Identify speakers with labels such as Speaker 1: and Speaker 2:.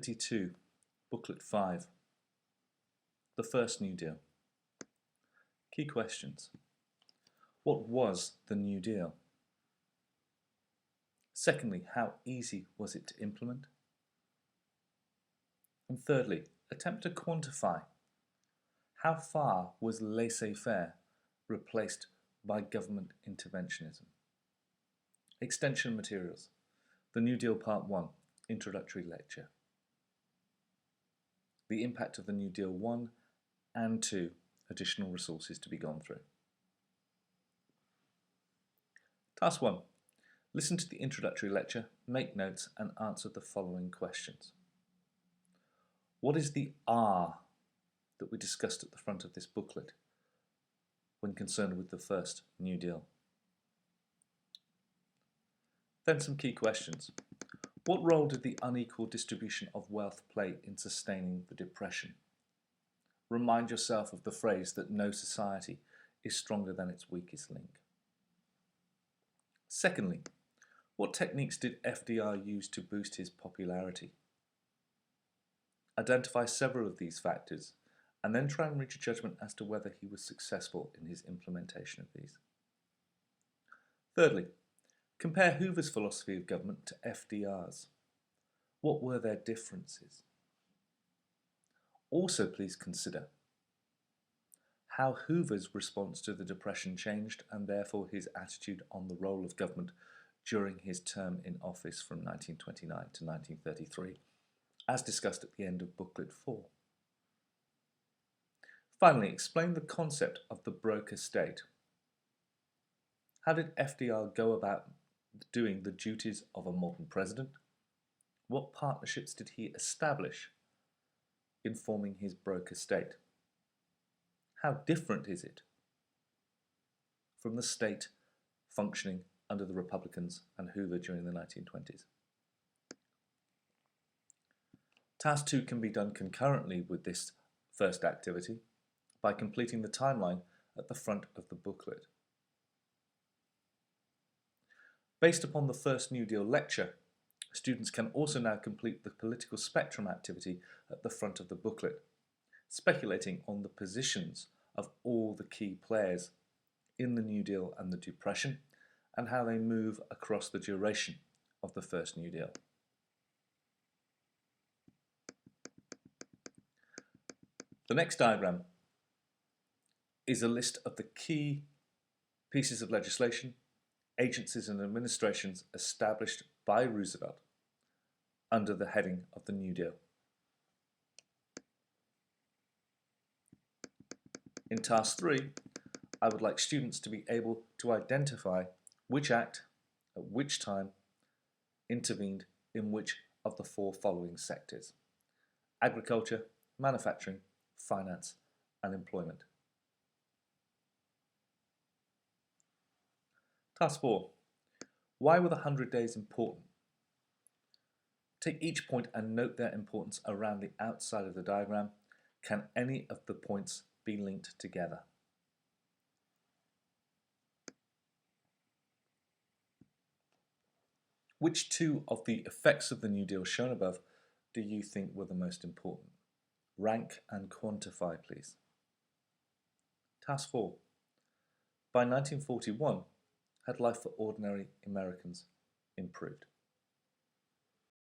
Speaker 1: Activity 2, Booklet 5, the first New Deal. Key questions. What was the New Deal? Secondly, how easy was it to implement? And thirdly, attempt to quantify how far was laissez-faire replaced by government interventionism? Extension materials. The New Deal Part 1, Introductory Lecture. The impact of the New Deal 1 and 2, additional resources to be gone through. Task 1. Listen to the introductory lecture, make notes and answer the following questions. What is the R that we discussed at the front of this booklet when concerned with the first New Deal? Then some key questions. What role did the unequal distribution of wealth play in sustaining the Depression? Remind yourself of the phrase that no society is stronger than its weakest link. Secondly, what techniques did FDR use to boost his popularity? Identify several of these factors and then try and reach a judgment as to whether he was successful in his implementation of these. Thirdly, compare Hoover's philosophy of government to FDR's. What were their differences? Also, please consider how Hoover's response to the Depression changed and therefore his attitude on the role of government during his term in office from 1929 to 1933, as discussed at the end of Booklet 4. Finally, explain the concept of the broker state. How did FDR go about doing the duties of a modern president? What partnerships did he establish in forming his broker state? How different is it from the state functioning under the Republicans and Hoover during the 1920s? Task 2 can be done concurrently with this first activity by completing the timeline at the front of the booklet. Based upon the first New Deal lecture, students can also now complete the political spectrum activity at the front of the booklet, speculating on the positions of all the key players in the New Deal and the Depression and how they move across the duration of the first New Deal. The next diagram is a list of the key pieces of legislation, agencies and administrations established by Roosevelt under the heading of the New Deal. In Task 3, I would like students to be able to identify which act at which time intervened in which of the four following sectors: agriculture, manufacturing, finance and employment. Task 4. Why were the 100 days important? Take each point and note their importance around the outside of the diagram. Can any of the points be linked together? Which two of the effects of the New Deal shown above do you think were the most important? Rank and quantify, please. Task 4. By 1941, had life for ordinary Americans improved?